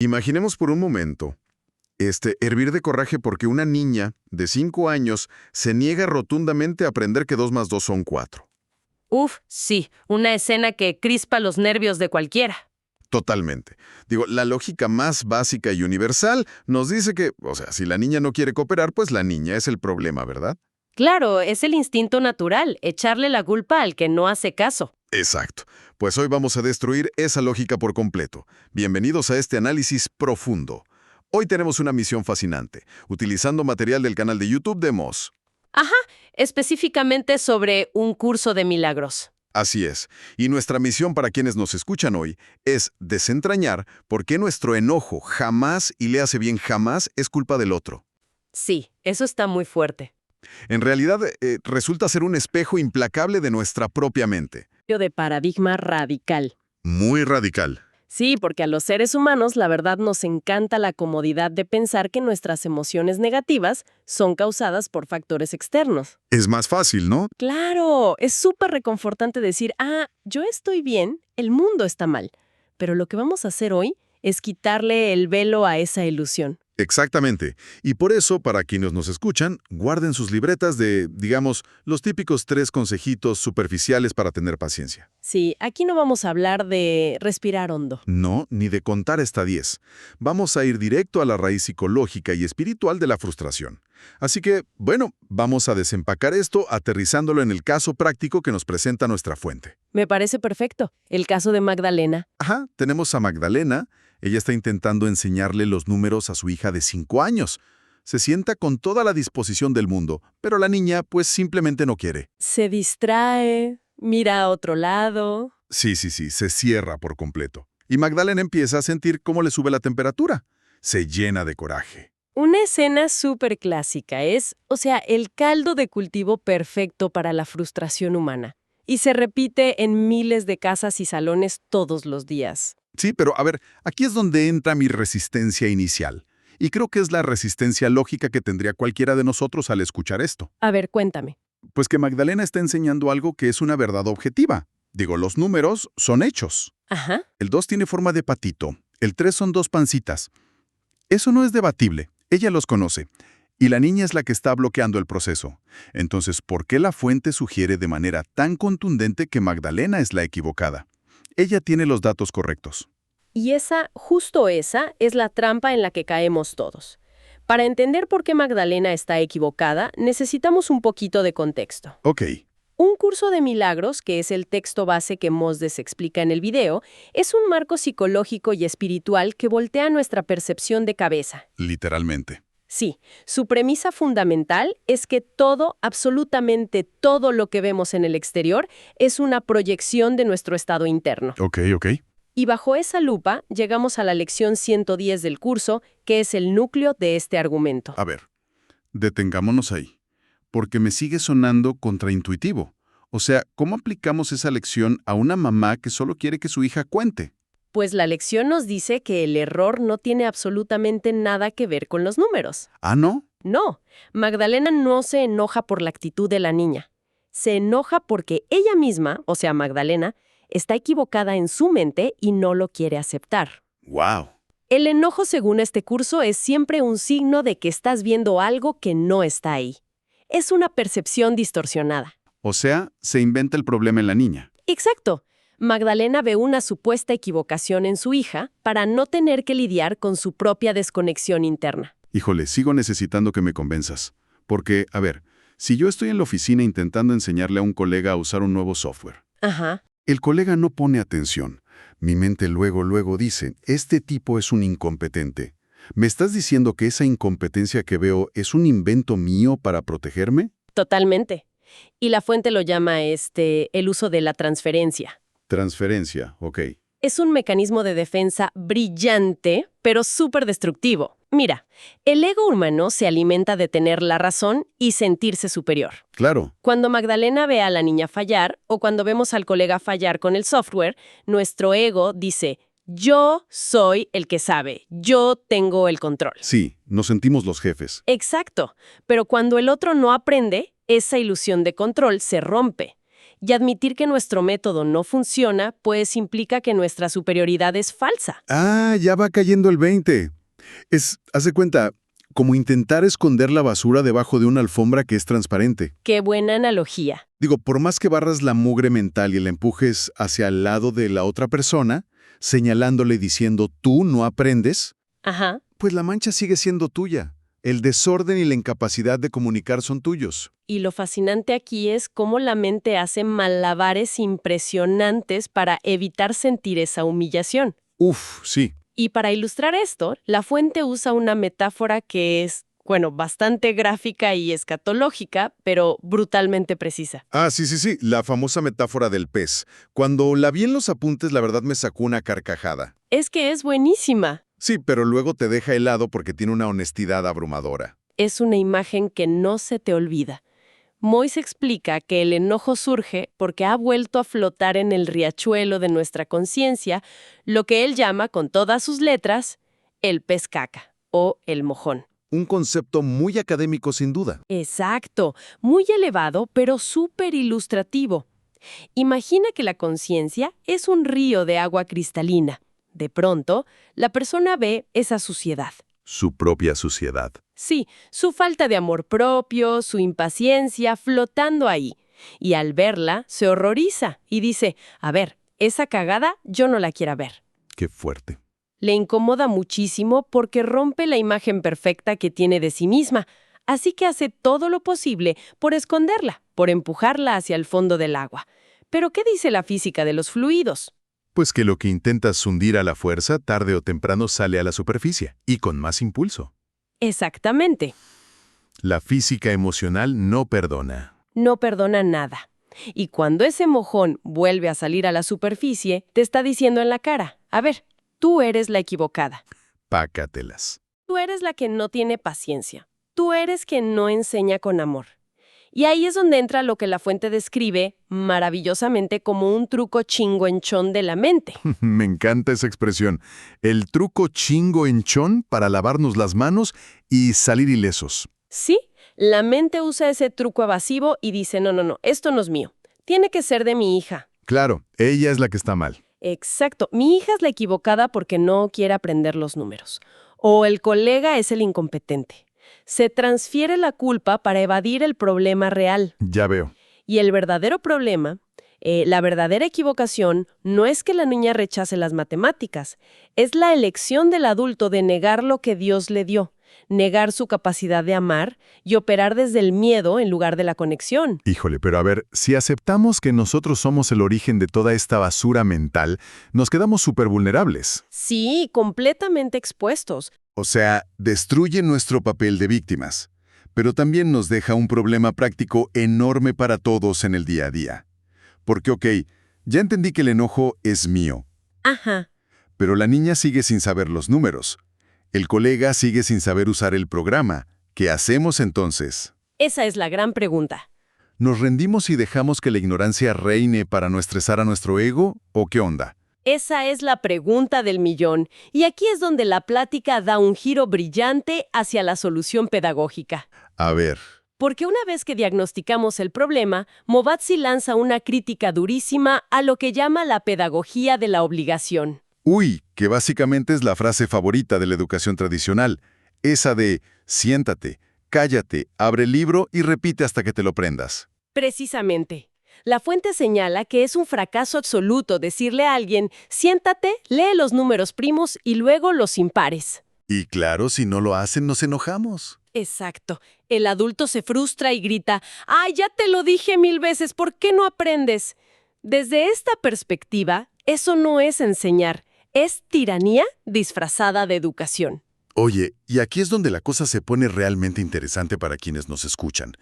Imaginemos por un momento, hervir de coraje porque una niña de 5 años se niega rotundamente a aprender que 2 más 2 son 4. Uf, sí, una escena que crispa los nervios de cualquiera. Totalmente. Digo, la lógica más básica y universal nos dice que, si la niña no quiere cooperar, pues la niña es el problema, ¿verdad? Claro, es el instinto natural, echarle la culpa al que no hace caso. Exacto. Pues hoy vamos a destruir esa lógica por completo. Bienvenidos a este análisis profundo. Hoy tenemos una misión fascinante, utilizando material del canal de YouTube de Moz. Ajá, específicamente sobre un curso de milagros. Así es. Y nuestra misión para quienes nos escuchan hoy es desentrañar por qué nuestro enojo jamás, y le hace bien jamás, es culpa del otro. Sí, eso está muy fuerte. En realidad, resulta ser un espejo implacable de nuestra propia mente. De paradigma radical. Muy radical. Sí, porque a los seres humanos la verdad nos encanta la comodidad de pensar que nuestras emociones negativas son causadas por factores externos. Es más fácil, ¿no? Claro, es súper reconfortante decir, yo estoy bien, el mundo está mal. Pero lo que vamos a hacer hoy es quitarle el velo a esa ilusión. Exactamente. Y por eso, para quienes nos escuchan, guarden sus libretas de, digamos, los típicos 3 consejitos superficiales para tener paciencia. Sí, aquí no vamos a hablar de respirar hondo. No, ni de contar hasta 10. Vamos a ir directo a la raíz psicológica y espiritual de la frustración. Así que, bueno, vamos a desempacar esto aterrizándolo en el caso práctico que nos presenta nuestra fuente. Me parece perfecto. El caso de Magdalena. Ajá, tenemos a Magdalena. Ella está intentando enseñarle los números a su hija de 5 años. Se sienta con toda la disposición del mundo, pero la niña, pues, simplemente no quiere. Se distrae, mira a otro lado. Sí, se cierra por completo. Y Magdalena empieza a sentir cómo le sube la temperatura. Se llena de coraje. Una escena súper clásica es, el caldo de cultivo perfecto para la frustración humana. Y se repite en miles de casas y salones todos los días. Sí, pero a ver, aquí es donde entra mi resistencia inicial. Y creo que es la resistencia lógica que tendría cualquiera de nosotros al escuchar esto. A ver, cuéntame. Pues que Magdalena está enseñando algo que es una verdad objetiva. Digo, los números son hechos. Ajá. El 2 tiene forma de patito. El 3 son 2 pancitas. Eso no es debatible. Ella los conoce. Y la niña es la que está bloqueando el proceso. Entonces, ¿por qué la fuente sugiere de manera tan contundente que Magdalena es la equivocada? Ella tiene los datos correctos. Y justo esa, es la trampa en la que caemos todos. Para entender por qué Magdalena está equivocada, necesitamos un poquito de contexto. Ok. Un curso de milagros, que es el texto base que Moses explica en el video, es un marco psicológico y espiritual que voltea nuestra percepción de cabeza. Literalmente. Sí, su premisa fundamental es que todo, absolutamente todo lo que vemos en el exterior es una proyección de nuestro estado interno. Ok. Y bajo esa lupa llegamos a la lección 110 del curso, que es el núcleo de este argumento. A ver, detengámonos ahí, porque me sigue sonando contraintuitivo. ¿Cómo aplicamos esa lección a una mamá que solo quiere que su hija cuente? Pues la lección nos dice que el error no tiene absolutamente nada que ver con los números. ¿Ah, no? No, Magdalena no se enoja por la actitud de la niña. Se enoja porque ella misma, Magdalena, está equivocada en su mente y no lo quiere aceptar. ¡Wow! El enojo, según este curso, es siempre un signo de que estás viendo algo que no está ahí. Es una percepción distorsionada. Se inventa el problema en la niña. Exacto. Magdalena ve una supuesta equivocación en su hija para no tener que lidiar con su propia desconexión interna. Híjole, sigo necesitando que me convenzas. Porque, a ver, si yo estoy en la oficina intentando enseñarle a un colega a usar un nuevo software. Ajá. El colega no pone atención. Mi mente luego dice, este tipo es un incompetente. ¿Me estás diciendo que esa incompetencia que veo es un invento mío para protegerme? Totalmente. Y la fuente lo llama el uso de la transferencia. Transferencia, ok. Es un mecanismo de defensa brillante, pero súper destructivo. Mira, el ego humano se alimenta de tener la razón y sentirse superior. Claro. Cuando Magdalena ve a la niña fallar, o cuando vemos al colega fallar con el software, nuestro ego dice, yo soy el que sabe, yo tengo el control. Sí, nos sentimos los jefes. Exacto, pero cuando el otro no aprende, esa ilusión de control se rompe. Y admitir que nuestro método no funciona, pues implica que nuestra superioridad es falsa. Ah, ya va cayendo el 20. Haz de cuenta, como intentar esconder la basura debajo de una alfombra que es transparente. Qué buena analogía. Digo, por más que barras la mugre mental y la empujes hacia el lado de la otra persona, señalándole y diciendo tú no aprendes, Ajá. pues la mancha sigue siendo tuya. El desorden y la incapacidad de comunicar son tuyos. Y lo fascinante aquí es cómo la mente hace malabares impresionantes para evitar sentir esa humillación. Uf, sí. Y para ilustrar esto, la fuente usa una metáfora que es, bueno, bastante gráfica y escatológica, pero brutalmente precisa. Ah, sí, la famosa metáfora del pez. Cuando la vi en los apuntes, la verdad me sacó una carcajada. Es que es buenísima. Sí, pero luego te deja helado porque tiene una honestidad abrumadora. Es una imagen que no se te olvida. Mois explica que el enojo surge porque ha vuelto a flotar en el riachuelo de nuestra conciencia lo que él llama, con todas sus letras, el pez caca o el mojón. Un concepto muy académico sin duda. Exacto, muy elevado, pero súper ilustrativo. Imagina que la conciencia es un río de agua cristalina. De pronto, la persona ve esa suciedad. Su propia suciedad. Sí, su falta de amor propio, su impaciencia flotando ahí. Y al verla, se horroriza y dice, a ver, esa cagada yo no la quiero ver. Qué fuerte. Le incomoda muchísimo porque rompe la imagen perfecta que tiene de sí misma, así que hace todo lo posible por esconderla, por empujarla hacia el fondo del agua. Pero ¿qué dice la física de los fluidos? Pues que lo que intentas hundir a la fuerza, tarde o temprano sale a la superficie, y con más impulso. Exactamente. La física emocional no perdona. No perdona nada. Y cuando ese mojón vuelve a salir a la superficie, te está diciendo en la cara, a ver, tú eres la equivocada. Pácatelas. Tú eres la que no tiene paciencia. Tú eres quien no enseña con amor. Y ahí es donde entra lo que la fuente describe maravillosamente como un truco chingoenchón de la mente. Me encanta esa expresión. El truco chingoenchón para lavarnos las manos y salir ilesos. Sí, la mente usa ese truco evasivo y dice, no, esto no es mío. Tiene que ser de mi hija. Claro, ella es la que está mal. Exacto, mi hija es la equivocada porque no quiere aprender los números. O el colega es el incompetente. Se transfiere la culpa para evadir el problema real. Ya veo. Y el verdadero problema, la verdadera equivocación, no es que la niña rechace las matemáticas, es la elección del adulto de negar lo que Dios le dio, negar su capacidad de amar y operar desde el miedo en lugar de la conexión. Híjole, pero a ver, si aceptamos que nosotros somos el origen de toda esta basura mental, nos quedamos súper vulnerables. Sí, completamente expuestos. O sea, destruye nuestro papel de víctimas, pero también nos deja un problema práctico enorme para todos en el día a día. Porque, ok, ya entendí que el enojo es mío, Ajá. pero la niña sigue sin saber los números. El colega sigue sin saber usar el programa. ¿Qué hacemos entonces? Esa es la gran pregunta. ¿Nos rendimos y dejamos que la ignorancia reine para no estresar a nuestro ego? ¿O qué onda? Esa es la pregunta del millón, y aquí es donde la plática da un giro brillante hacia la solución pedagógica. A ver. Porque una vez que diagnosticamos el problema, Mobatsi lanza una crítica durísima a lo que llama la pedagogía de la obligación. Uy, que básicamente es la frase favorita de la educación tradicional. Esa de, siéntate, cállate, abre el libro y repite hasta que te lo prendas. Precisamente. La fuente señala que es un fracaso absoluto decirle a alguien, siéntate, lee los números primos y luego los impares. Y claro, si no lo hacen, nos enojamos. Exacto. El adulto se frustra y grita, ¡ay, ya te lo dije 1000 veces! ¿Por qué no aprendes? Desde esta perspectiva, eso no es enseñar, es tiranía disfrazada de educación. Oye, y aquí es donde la cosa se pone realmente interesante para quienes nos escuchan.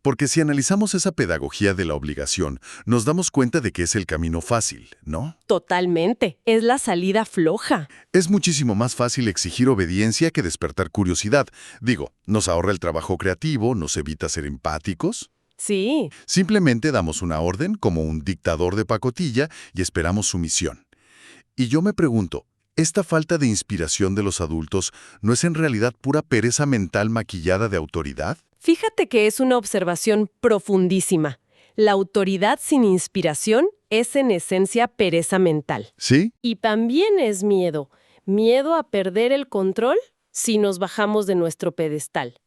Porque si analizamos esa pedagogía de la obligación, nos damos cuenta de que es el camino fácil, ¿no? Totalmente. Es la salida floja. Es muchísimo más fácil exigir obediencia que despertar curiosidad. Digo, nos ahorra el trabajo creativo, nos evita ser empáticos. Sí. Simplemente damos una orden como un dictador de pacotilla y esperamos sumisión. Y yo me pregunto, ¿esta falta de inspiración de los adultos no es en realidad pura pereza mental maquillada de autoridad? Fíjate que es una observación profundísima. La autoridad sin inspiración es en esencia pereza mental. ¿Sí? Y también es miedo. Miedo a perder el control si nos bajamos de nuestro pedestal.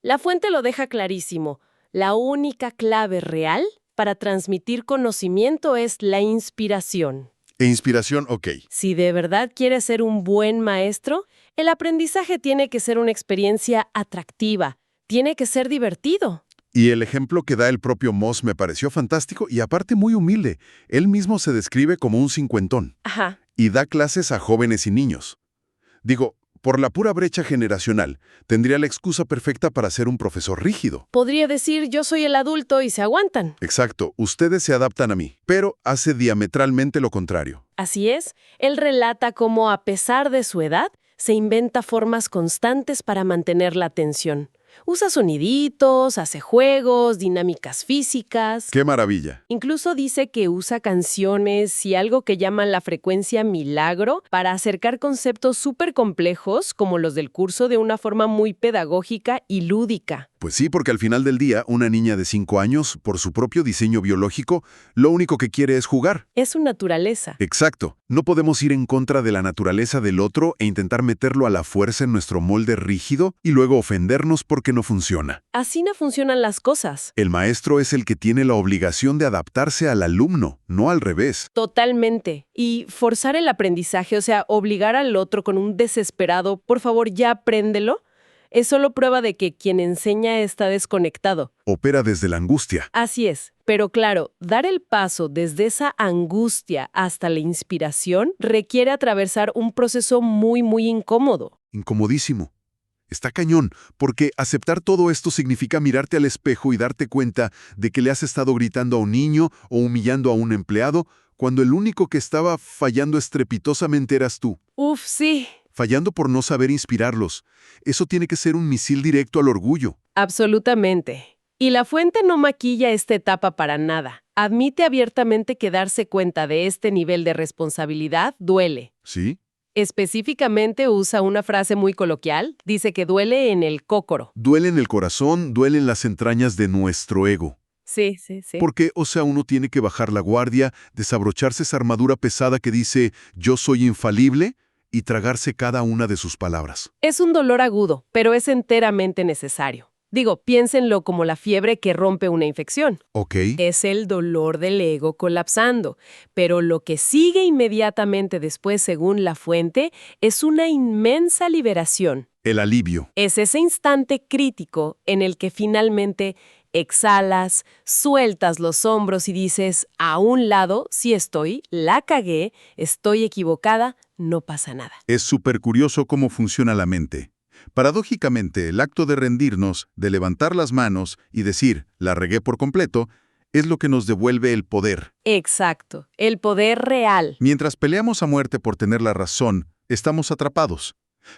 La fuente lo deja clarísimo. La única clave real para transmitir conocimiento es la inspiración. E inspiración, ok. Si de verdad quieres ser un buen maestro, el aprendizaje tiene que ser una experiencia atractiva, tiene que ser divertido. Y el ejemplo que da el propio Moss me pareció fantástico y aparte muy humilde. Él mismo se describe como un cincuentón Ajá. y da clases a jóvenes y niños. Digo, por la pura brecha generacional, tendría la excusa perfecta para ser un profesor rígido. Podría decir, yo soy el adulto y se aguantan. Exacto, ustedes se adaptan a mí, pero hace diametralmente lo contrario. Así es, él relata cómo, a pesar de su edad, se inventa formas constantes para mantener la atención. Usa soniditos, hace juegos, dinámicas físicas. ¡Qué maravilla! Incluso dice que usa canciones y algo que llaman la frecuencia milagro para acercar conceptos súper complejos como los del curso de una forma muy pedagógica y lúdica. Pues sí, porque al final del día, una niña de 5 años, por su propio diseño biológico, lo único que quiere es jugar. Es su naturaleza. Exacto. No podemos ir en contra de la naturaleza del otro e intentar meterlo a la fuerza en nuestro molde rígido y luego ofendernos porque no funciona. Así no funcionan las cosas. El maestro es el que tiene la obligación de adaptarse al alumno, no al revés. Totalmente. Y forzar el aprendizaje, o sea, obligar al otro con un desesperado, por favor, ya apréndelo, es solo prueba de que quien enseña está desconectado. Opera desde la angustia. Así es. Pero claro, dar el paso desde esa angustia hasta la inspiración requiere atravesar un proceso muy, muy incómodo. Incomodísimo. Está cañón, porque aceptar todo esto significa mirarte al espejo y darte cuenta de que le has estado gritando a un niño o humillando a un empleado, cuando el único que estaba fallando estrepitosamente eras tú. Uf, sí. Fallando por no saber inspirarlos. Eso tiene que ser un misil directo al orgullo. Absolutamente. Y la fuente no maquilla esta etapa para nada. Admite abiertamente que darse cuenta de este nivel de responsabilidad duele. ¿Sí? Específicamente usa una frase muy coloquial, dice que duele en el cócoro. Duele en el corazón, duele en las entrañas de nuestro ego. Sí. Porque, o sea, uno tiene que bajar la guardia, desabrocharse esa armadura pesada que dice «yo soy infalible» y tragarse cada una de sus palabras. Es un dolor agudo, pero es enteramente necesario. Digo, piénsenlo como la fiebre que rompe una infección. Ok. Es el dolor del ego colapsando, pero lo que sigue inmediatamente después, según la fuente, es una inmensa liberación. El alivio. Es ese instante crítico en el que finalmente exhalas, sueltas los hombros y dices, a un lado, sí estoy, la cagué, estoy equivocada, no pasa nada. Es súper curioso cómo funciona la mente. Paradójicamente, el acto de rendirnos, de levantar las manos y decir, la regué por completo, es lo que nos devuelve el poder. Exacto, el poder real. Mientras peleamos a muerte por tener la razón, estamos atrapados.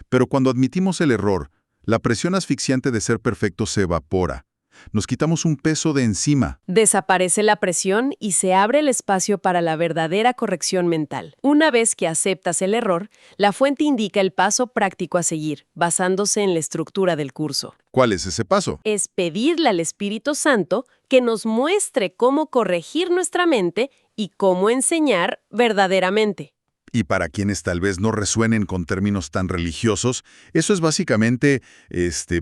Pero cuando admitimos el error, la presión asfixiante de ser perfectos se evapora. Nos quitamos un peso de encima. Desaparece la presión y se abre el espacio para la verdadera corrección mental. Una vez que aceptas el error, la fuente indica el paso práctico a seguir, basándose en la estructura del curso. ¿Cuál es ese paso? Es pedirle al Espíritu Santo que nos muestre cómo corregir nuestra mente y cómo enseñar verdaderamente. Y para quienes tal vez no resuenen con términos tan religiosos, eso es básicamente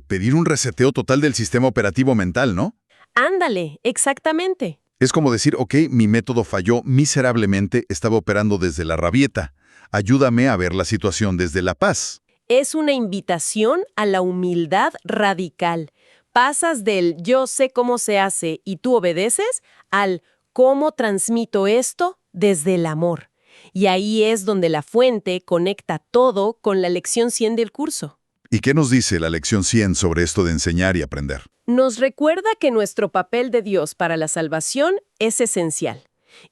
pedir un reseteo total del sistema operativo mental, ¿no? Ándale, exactamente. Es como decir, ok, mi método falló miserablemente, estaba operando desde la rabieta. Ayúdame a ver la situación desde la paz. Es una invitación a la humildad radical. Pasas del yo sé cómo se hace y tú obedeces al cómo transmito esto desde el amor. Y ahí es donde la fuente conecta todo con la lección 100 del curso. ¿Y qué nos dice la lección 100 sobre esto de enseñar y aprender? Nos recuerda que nuestro papel de Dios para la salvación es esencial.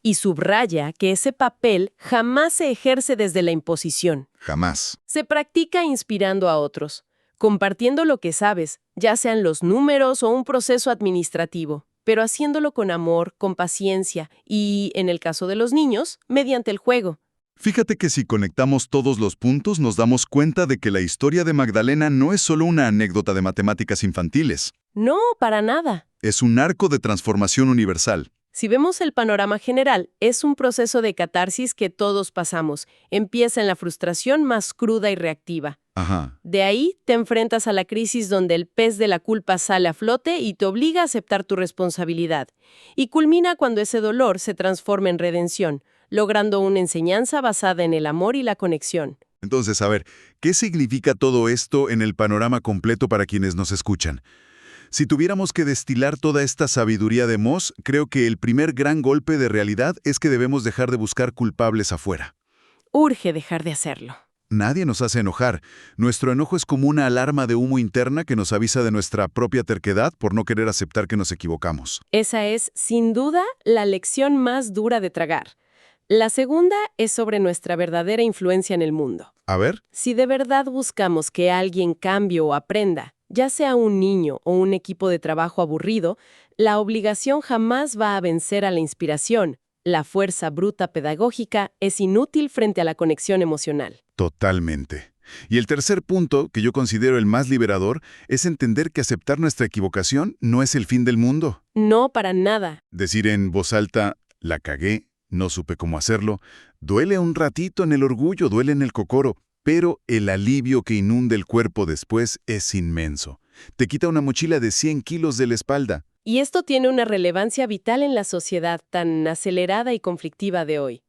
Y subraya que ese papel jamás se ejerce desde la imposición. Jamás. Se practica inspirando a otros, compartiendo lo que sabes, ya sean los números o un proceso administrativo, pero haciéndolo con amor, con paciencia y, en el caso de los niños, mediante el juego. Fíjate que si conectamos todos los puntos nos damos cuenta de que la historia de Magdalena no es solo una anécdota de matemáticas infantiles. No, para nada. Es un arco de transformación universal. Si vemos el panorama general, es un proceso de catarsis que todos pasamos. Empieza en la frustración más cruda y reactiva. Ajá. De ahí te enfrentas a la crisis donde el pez de la culpa sale a flote y te obliga a aceptar tu responsabilidad. Y culmina cuando ese dolor se transforma en redención, logrando una enseñanza basada en el amor y la conexión. Entonces, a ver, ¿qué significa todo esto en el panorama completo para quienes nos escuchan? Si tuviéramos que destilar toda esta sabiduría de Moss, creo que el primer gran golpe de realidad es que debemos dejar de buscar culpables afuera. Urge dejar de hacerlo. Nadie nos hace enojar. Nuestro enojo es como una alarma de humo interna que nos avisa de nuestra propia terquedad por no querer aceptar que nos equivocamos. Esa es, sin duda, la lección más dura de tragar. La segunda es sobre nuestra verdadera influencia en el mundo. A ver. Si de verdad buscamos que alguien cambie o aprenda, ya sea un niño o un equipo de trabajo aburrido, la obligación jamás va a vencer a la inspiración. La fuerza bruta pedagógica es inútil frente a la conexión emocional. Totalmente. Y el tercer punto, que yo considero el más liberador, es entender que aceptar nuestra equivocación no es el fin del mundo. No, para nada. Decir en voz alta, la cagué, no supe cómo hacerlo, duele un ratito en el orgullo, duele en el cocoro, pero el alivio que inunda el cuerpo después es inmenso. Te quita una mochila de 100 kilos de la espalda. Y esto tiene una relevancia vital en la sociedad tan acelerada y conflictiva de hoy.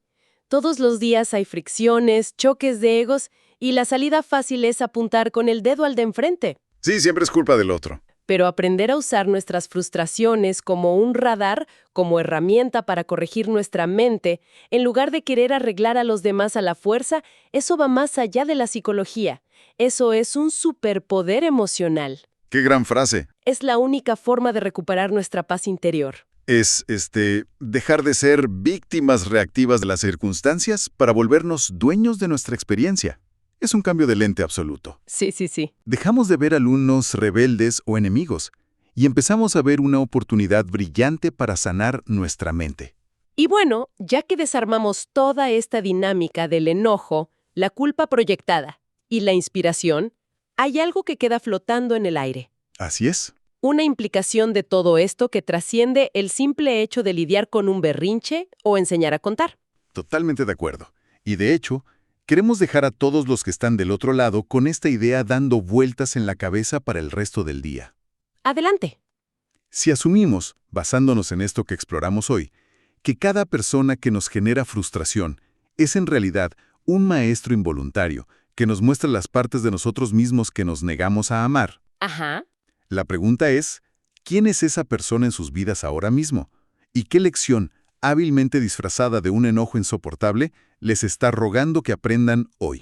Todos los días hay fricciones, choques de egos, y la salida fácil es apuntar con el dedo al de enfrente. Sí, siempre es culpa del otro. Pero aprender a usar nuestras frustraciones como un radar, como herramienta para corregir nuestra mente, en lugar de querer arreglar a los demás a la fuerza, eso va más allá de la psicología. Eso es un superpoder emocional. ¡Qué gran frase! Es la única forma de recuperar nuestra paz interior. Es, dejar de ser víctimas reactivas de las circunstancias para volvernos dueños de nuestra experiencia. Es un cambio de lente absoluto. Sí, sí, sí. Dejamos de ver alumnos rebeldes o enemigos y empezamos a ver una oportunidad brillante para sanar nuestra mente. Y bueno, ya que desarmamos toda esta dinámica del enojo, la culpa proyectada y la inspiración, hay algo que queda flotando en el aire. Así es. Una implicación de todo esto que trasciende el simple hecho de lidiar con un berrinche o enseñar a contar. Totalmente de acuerdo. Y de hecho, queremos dejar a todos los que están del otro lado con esta idea dando vueltas en la cabeza para el resto del día. Adelante. Si asumimos, basándonos en esto que exploramos hoy, que cada persona que nos genera frustración es en realidad un maestro involuntario que nos muestra las partes de nosotros mismos que nos negamos a amar. Ajá. La pregunta es, ¿quién es esa persona en sus vidas ahora mismo? ¿Y qué lección, hábilmente disfrazada de un enojo insoportable, les está rogando que aprendan hoy?